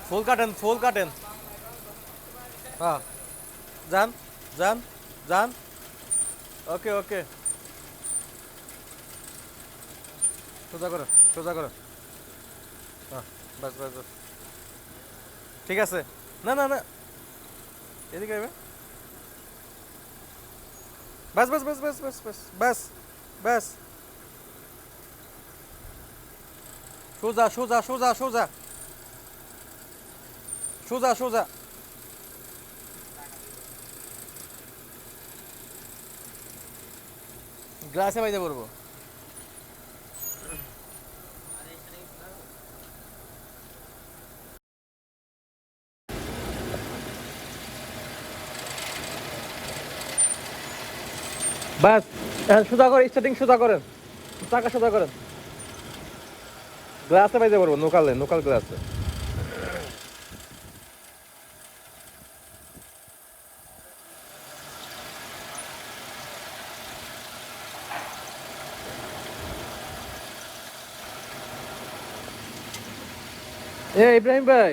ফুল কাটেন, ফুল কাটেন। হ্যাঁ, যান, যান, যান। ওকে, ওকে। সোজা করো, সোজা করো। হ্যাঁ, বাস, বাস, বাস। ঠিক আছে। না, না, না, এদিকে আইবে। বাস, বাস, বাস, বাস, বাস, বাস, বাস, বাস। সোজা, সোজা, সোজা, সোজা, সোজা, সোজা। গ্লাসে বাইতে পড়বো। বাস, সোজা করে স্টার্টিং সোজা করেন। চাকা সোজা করেন। গ্লাসে বাইতে পড়বো, নোকালে, নোকাল গ্লাসে। এ ইব্রাহিম ভাই,